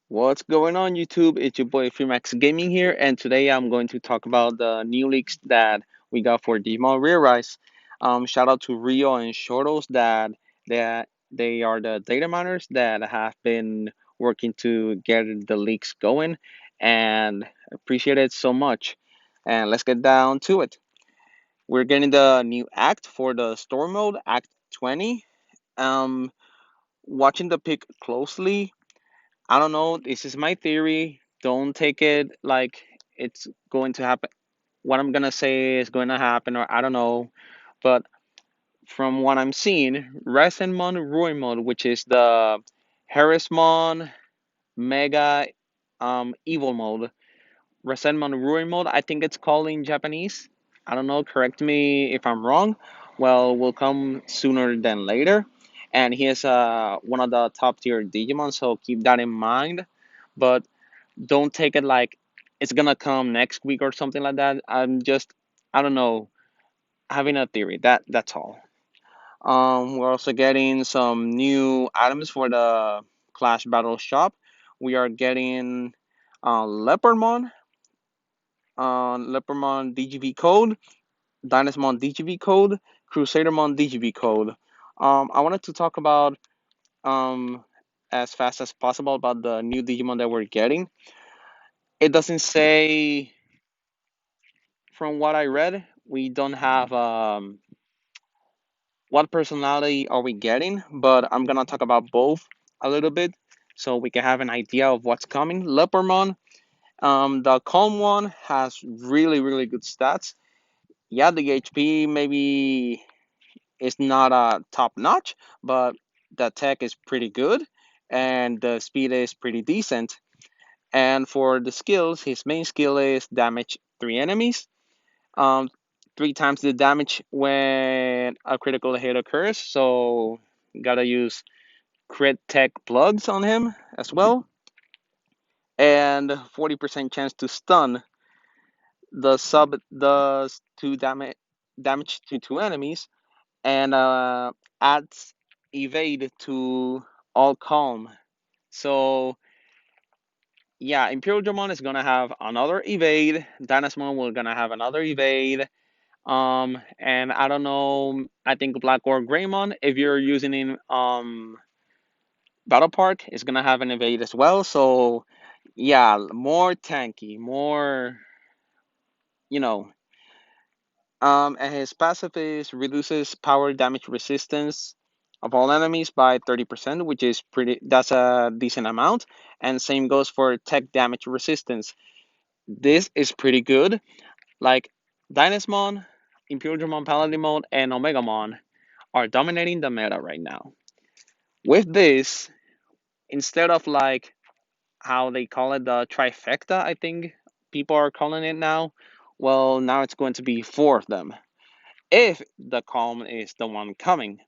What's going on, YouTube? It's your boy Freemax Gaming here, and today I'm going to talk about the new leaks that we got for Digimon Rear Rise. Shout out to Rio and Shortos that they are the data miners that have been working to get the leaks going, and appreciate it so much. And let's get down to it. We're getting the new act for the story mode, Act 20. Um, Watching the pic closely. I don't know. This is my theory. Don't take it like it's going to happen. What I'm gonna say is going to happen, or I don't know. But from what I'm seeing, Resenmon Ruin Mode, which is the Harrismon Mega Evil Mode, Resenmon Ruin Mode, I think it's called in Japanese. I don't know. Correct me if I'm wrong. Well, will come sooner than later. And he is one of the top tier Digimon, so keep that in mind. But don't take it like it's gonna come next week or something like that. I don't know, having a theory. That's all. We're also getting some new items for the Clash Battle Shop. We are getting Leopardmon DGV code, Dynasmon DGV code, Crusadermon DGV code. I wanted to talk about um as fast as possible about the new Digimon that we're getting. It doesn't say. From what I read, we don't have what personality are we getting, but I'm gonna talk about both a little bit so we can have an idea of what's coming. Leopardmon, the calm one has really good stats. Yeah, the HP maybe is not top notch, but the tech is pretty good and the speed is pretty decent. And for the skills, his main skill is damage three enemies, um, three times the damage when a critical hit occurs. So gotta use crit tech plugs on him as well, and 40% chance to stun. The sub does two damage to two enemies and adds evade to all calm. So yeah, Imperial Dramon is gonna have another evade. Dynasmon will gonna have another evade. And I don't know. I think Black or Greymon, if you're using in Battle Park, is gonna have an evade as well. So yeah, more tanky, more you know. And his passive is reduces power damage resistance of all enemies by 30%, which is pretty. That's a decent amount. And same goes for tech damage resistance. This is pretty good. Like Dynasmon, Imperial Dramon, Paladinmon, and Omegamon are dominating the meta right now. With this, instead of like how they call it the trifecta, I think people are calling it now. Well, now it's going to be four of them if the calm is the one coming.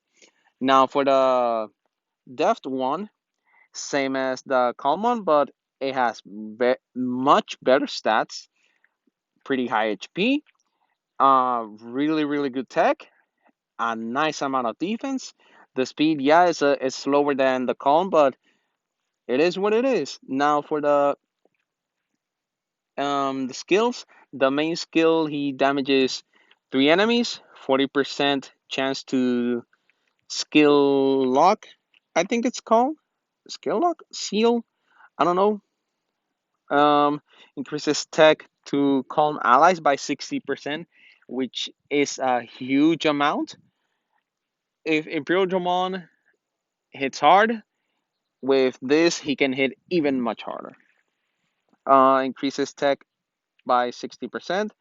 Now for the deft one, same as the calm one, but it has much better stats, pretty high HP, really good tech, a nice amount of defense. The speed, yeah, is slower than the calm, but it is what it is. Now for the skills, the main skill he damages three enemies, 40% chance to skill lock. I think it's called skill lock, seal. I don't know. Increases tech to calm allies by 60%, which is a huge amount. If Imperial Dramon hits hard, with this he can hit even much harder. Increases tech by 60%,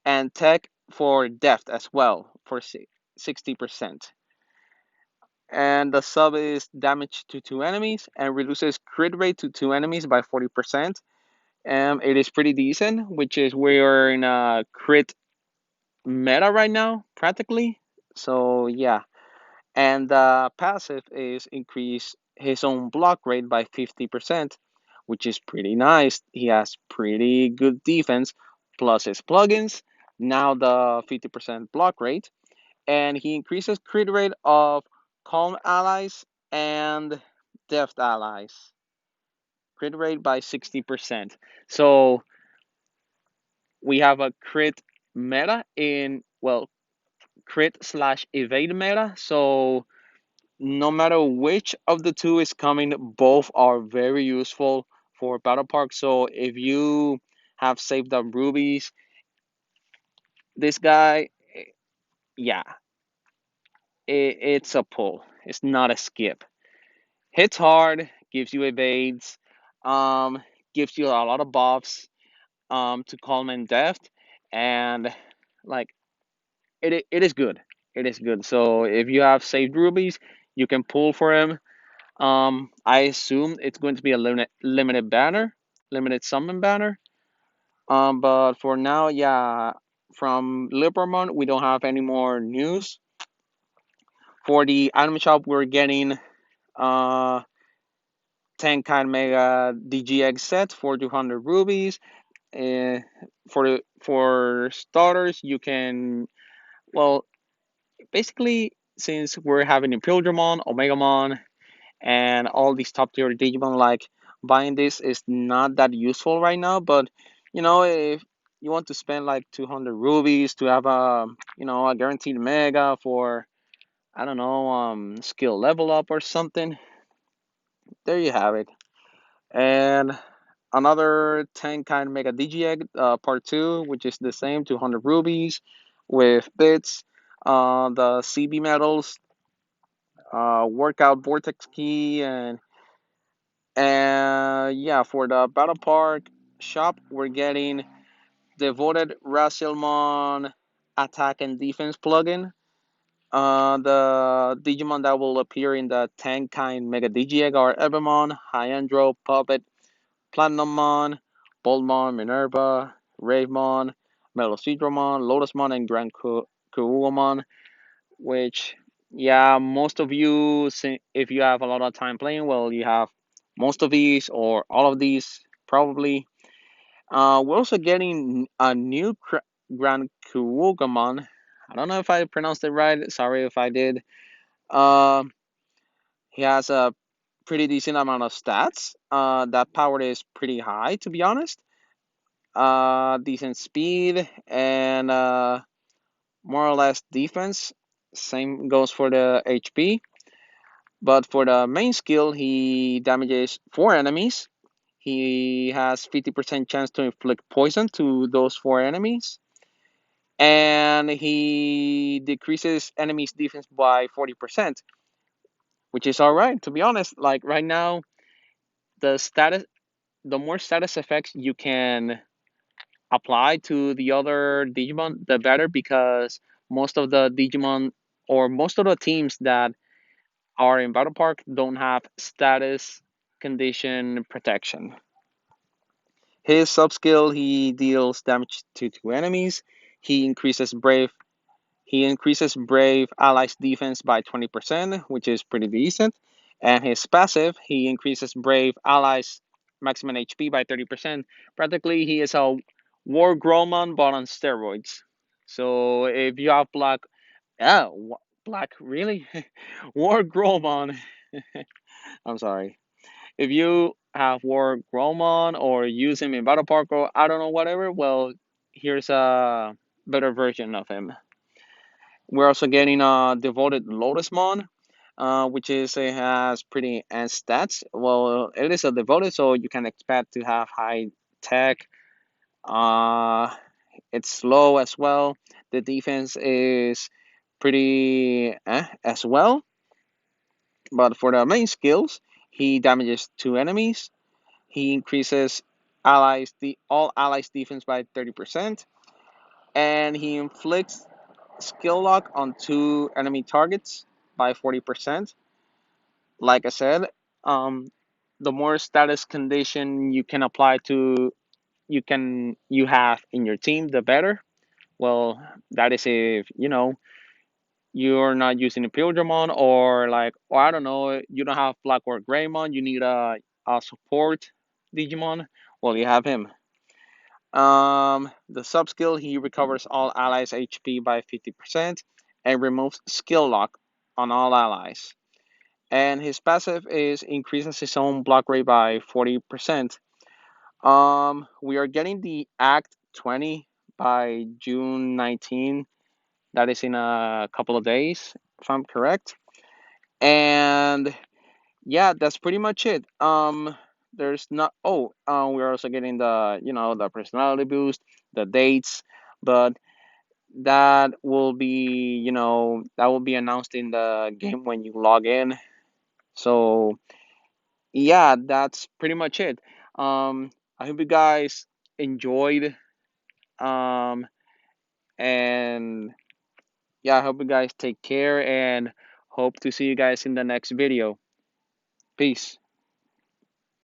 and tech for deft as well for 60%. And the sub is damage to two enemies and reduces crit rate to two enemies by 40%. It is pretty decent, which is we're in a crit meta right now, practically. So yeah, and the passive is increase his own block rate by 50%, which is pretty nice. He has pretty good defense plus his plugins. Now the 50% block rate, and he increases crit rate of calm allies and deft allies. crit rate by 60%. So we have a crit meta in, well, crit slash evade meta. So no matter which of the two is coming, both are very useful for Battle Park. So if you have saved up rubies, this guy, yeah, it's a pull. It's not a skip. Hits hard, gives you evades, um, gives you a lot of buffs, to calm and deft, and like it is good. It is good. So if you have saved rubies, you can pull for him. I assume it's going to be a limited banner, limited summon banner. But for now, yeah, from Leopardmon, we don't have any more news. For the item shop, we're getting uh 10 kind mega DGX set for 200 rubies. Uh, for starters, you can, well, basically, since we're having Imperialmon, Omegamon, and all these top tier Digimon, like buying this is not that useful right now. But if you want to spend like 200 rubies to have a guaranteed mega for, I don't know, skill level up or something, there you have it. And another 10 kind mega DGX part 2, which is the same 200 rubies with bits, the CB medals, workout vortex key, and yeah, for the Battle Park shop, we're getting devoted Rasilmon attack and defense plugin. The Digimon that will appear in the 10 kind Mega Digiegg are Ebamon, Hyandro, Puppet, Platinummon, Boldmon, Minerva, Ravemon, Melosidramon, Lotusmon, and Grand Kuuamon. Which, yeah, most of you, if you have a lot of time playing, well, you have most of these or all of these probably. We're also getting a new Grand Kuogamon. I don't know if I pronounced it right. Sorry if I did. Uh, he has a pretty decent amount of stats. That power is pretty high, to be honest. Decent speed and more or less defense. Same goes for the HP. But for the main skill, he damages 4 enemies. He has 50% chance to inflict poison to those 4 enemies. And he decreases enemies' defense by 40%, which is alright, to be honest. Like right now, the status the more status effects you can apply to the other Digimon, the better, because most of the Digimon or most of the teams that are in Battle Park don't have status condition protection. His sub skill, he deals damage to 2 enemies. He increases brave he increases brave allies defense by 20%, which is pretty decent. And his passive, he increases brave allies maximum HP by 30%. Practically he is a War Gromon but on steroids. So if you have yeah, black really? War Gromon. I'm sorry. If you have War Gromon or use him in Battle Park or I don't know, whatever, well, here's a better version of him. We're also getting a devoted Lotusmon, which is it has pretty enhanced stats. Well, it is a devoted, so you can expect to have high tech. Uh, it's slow as well. The defense is pretty as well. But for the main skills, he damages 2 enemies. He increases all allies defense by 30%, and he inflicts skill lock on 2 enemy targets by 40%. Like I said, um, the more status condition you have in your team, the better. Well, that is if you're not using a Pilgrimon or I don't know, you don't have Black or Greymon, you need a support Digimon. Well, you have him. The sub skill, he recovers all allies' HP by 50% and removes skill lock on all allies. and his passive is increases his own block rate by 40%. We are getting the Act 20 by June 19. That is in a couple of days, if I'm correct. And yeah, that's pretty much it. There's not. Oh, we're also getting the the personality boost, the dates, but that will be that will be announced in the game when you log in. So yeah, that's pretty much it. I hope you guys enjoyed. Um, and yeah, I hope you guys take care and hope to see you guys in the next video. Peace.